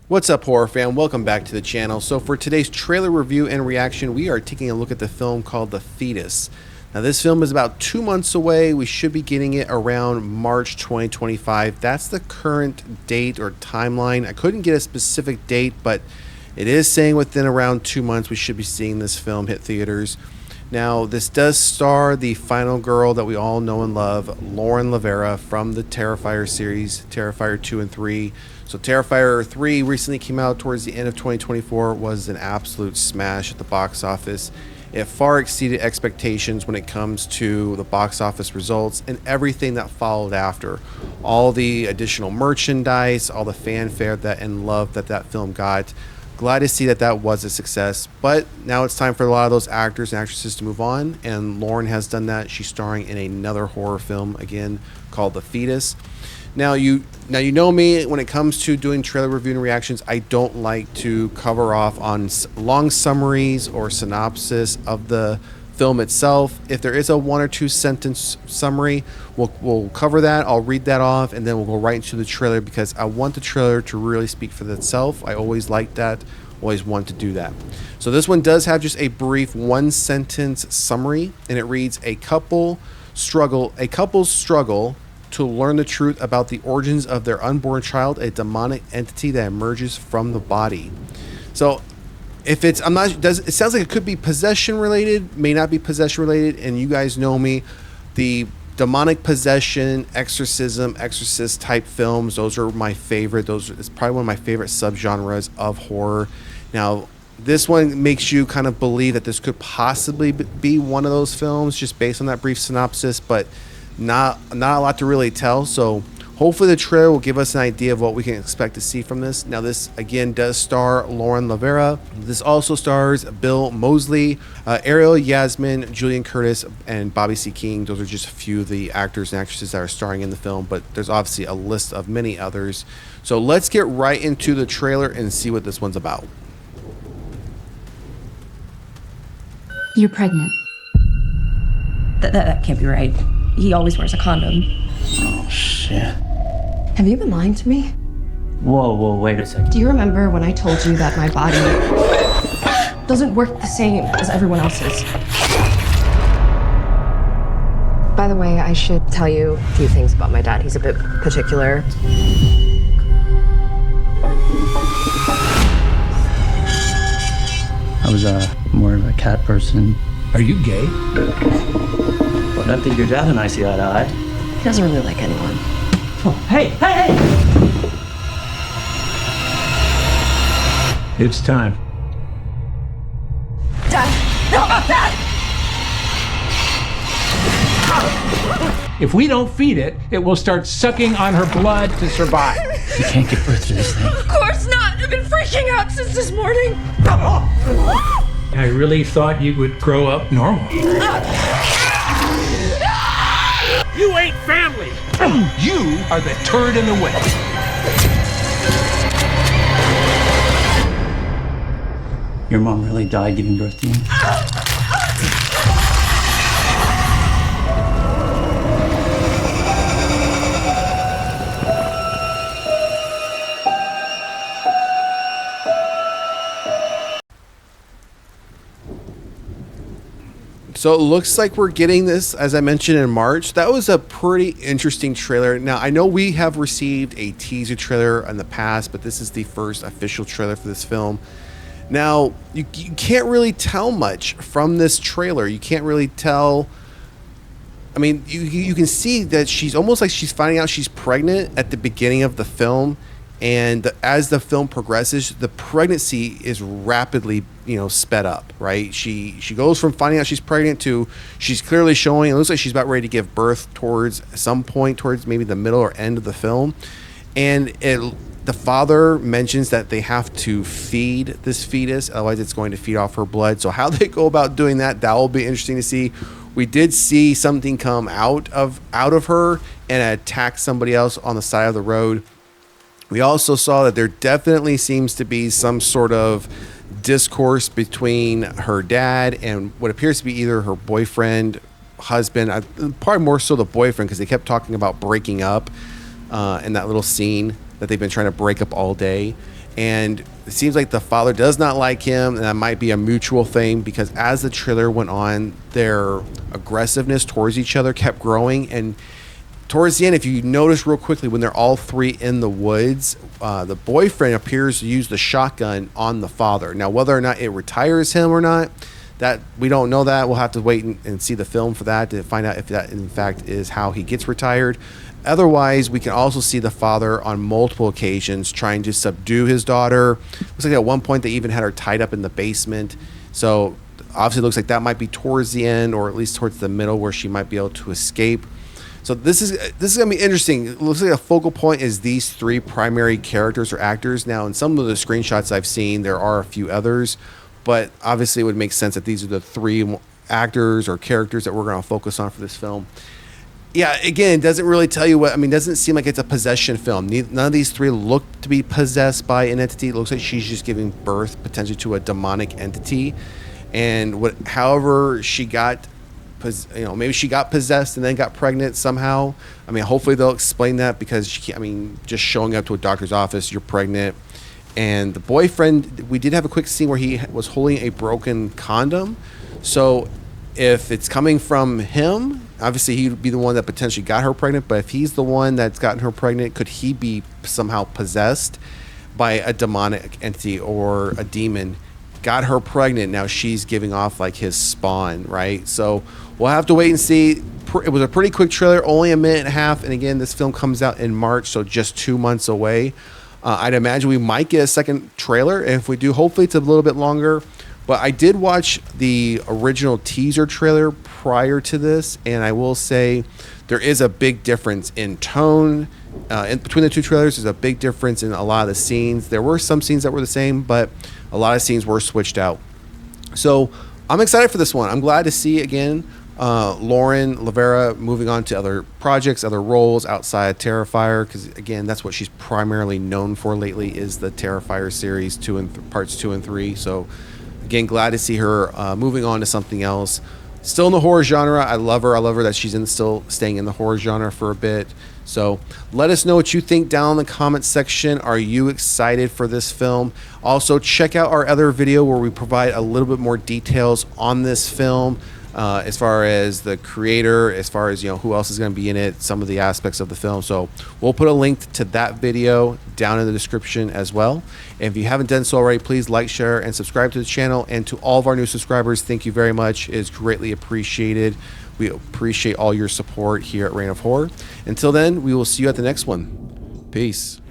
What's up, horror fan? Welcome back to the channel. So for today's trailer review and reaction, we are taking a look at the film called The Fetus. Now this film is about 2 months away. We should be getting it around March 2025. That's the current date or timeline. I couldn't get a specific date, but it is saying within around 2 months we should be seeing this film hit theaters. Now, this does star the final girl that we all know and love, Lauren LaVera, from the Terrifier series, Terrifier 2 and 3. So Terrifier 3 recently came out towards the end of 2024, was an absolute smash at the box office. It far exceeded expectations when it comes to the box office results and everything that followed after. All the additional merchandise, all the fanfare that and love that that film got. Glad to see that that was a success, but now it's time for a lot of those actors and actresses to move on, and Lauren has done that. She's starring in another horror film again called The Fetus. Now you know me, when it comes to doing trailer review and reactions, I don't like to cover off on long summaries or synopsis of the film itself. If there is a 1 or 2 sentence summary, we'll cover that. I'll read that off, and then we'll go right into the trailer because I want the trailer to really speak for itself. I always like that, always want to do that. So this one does have just a brief 1 sentence summary, and it reads: a couple's struggle to learn the truth about the origins of their unborn child, a demonic entity that emerges from the body. So if it's, it sounds like it could be possession related, may not be possession related, and you guys know me, the demonic possession, exorcism, exorcist type films, those are my favorite. It's probably one of my favorite subgenres of horror. Now, this one makes you kind of believe that this could possibly be one of those films just based on that brief synopsis, but not a lot to really tell. So hopefully the trailer will give us an idea of what we can expect to see from this. Now this again does star Lauren LaVera. This also stars Bill Moseley, Ariel Yasmin, Julian Curtis, and Bobby C. King. Those are just a few of the actors and actresses that are starring in the film, but there's obviously a list of many others. So let's get right into the trailer and see what this one's about. You're pregnant. That can't be right. He always wears a condom. Oh, shit. Have you been lying to me? Whoa, wait a second. Do you remember when I told you that my body doesn't work the same as everyone else's? By the way, I should tell you a few things about my dad. He's a bit particular. I was more of a cat person. Are you gay? But I think your dad and I see eye to eye. He doesn't really like anyone. Oh, hey! It's time. Dad! No, Dad! If we don't feed it, it will start sucking on her blood to survive. You can't give birth to this thing. Of course not! I've been freaking out since this morning. I really thought you would grow up normal. You ain't family. You are the turd in the way. Your mom really died giving birth to you? So it looks like we're getting this, as I mentioned, in March. That was a pretty interesting trailer. Now, I know we have received a teaser trailer in the past, but this is the first official trailer for this film. Now, you can't really tell much from this trailer. You can't really tell. I mean, you can see that she's almost like she's finding out she's pregnant at the beginning of the film. And as the film progresses, the pregnancy is rapidly, sped up, right? She goes from finding out she's pregnant to she's clearly showing, it looks like she's about ready to give birth towards some point, towards maybe the middle or end of the film. And the father mentions that they have to feed this fetus, otherwise it's going to feed off her blood. So how they go about doing that will be interesting to see. We did see something come out of her and attack somebody else on the side of the road. We also saw that there definitely seems to be some sort of discourse between her dad and what appears to be either her boyfriend, husband, probably more so the boyfriend, because they kept talking about breaking up in that little scene that they've been trying to break up all day. And it seems like the father does not like him, and that might be a mutual thing, because as the trailer went on, their aggressiveness towards each other kept growing. And towards the end, if you notice real quickly, when they're all three in the woods, the boyfriend appears to use the shotgun on the father. Now, whether or not it retires him or not, that we don't know. That we'll have to wait and see the film for that to find out if that in fact is how he gets retired. Otherwise, we can also see the father on multiple occasions trying to subdue his daughter. Looks like at one point they even had her tied up in the basement. So obviously it looks like that might be towards the end, or at least towards the middle, where she might be able to escape. So this is going to be interesting. It looks like a focal point is these three primary characters or actors. Now, in some of the screenshots I've seen, there are a few others, but obviously it would make sense that these are the three actors or characters that we're going to focus on for this film. Yeah, again, it doesn't really tell you what, I mean, it doesn't seem like it's a possession film. None of these three look to be possessed by an entity. It looks like she's just giving birth potentially to a demonic entity. And however she got, maybe she got possessed and then got pregnant somehow. I mean, hopefully they'll explain that, because just showing up to a doctor's office, you're pregnant. And the boyfriend, we did have a quick scene where he was holding a broken condom. So if it's coming from him, obviously he'd be the one that potentially got her pregnant. But if he's the one that's gotten her pregnant, could he be somehow possessed by a demonic entity or a demon? Got her pregnant, now she's giving off like his spawn, right? So we'll have to wait and see. It was a pretty quick trailer, only a minute and a half. And again, this film comes out in March, so just 2 months away. I'd imagine we might get a second trailer. And if we do, hopefully it's a little bit longer. But I did watch the original teaser trailer prior to this, and I will say there is a big difference in tone between the two trailers. There's a big difference in a lot of the scenes. There were some scenes that were the same, but a lot of scenes were switched out. So I'm excited for this one. I'm glad to see, again, Lauren LaVera moving on to other projects, other roles outside Terrifier, because again, that's what she's primarily known for lately, is the Terrifier series parts 2 and 3. So again, glad to see her moving on to something else. Still in the horror genre. I love her. I love her that she's still staying in the horror genre for a bit. So let us know what you think down in the comments section. Are you excited for this film? Also, check out our other video where we provide a little bit more details on this film, as far as the creator, as far as who else is going to be in it, some of the aspects of the film. So we'll put a link to that video down in the description as well. And if you haven't done so already, please like, share, and subscribe to the channel. And to all of our new subscribers, thank you very much. It is greatly appreciated. We appreciate all your support here at Reign of Horror. Until then, we will see you at the next one. Peace.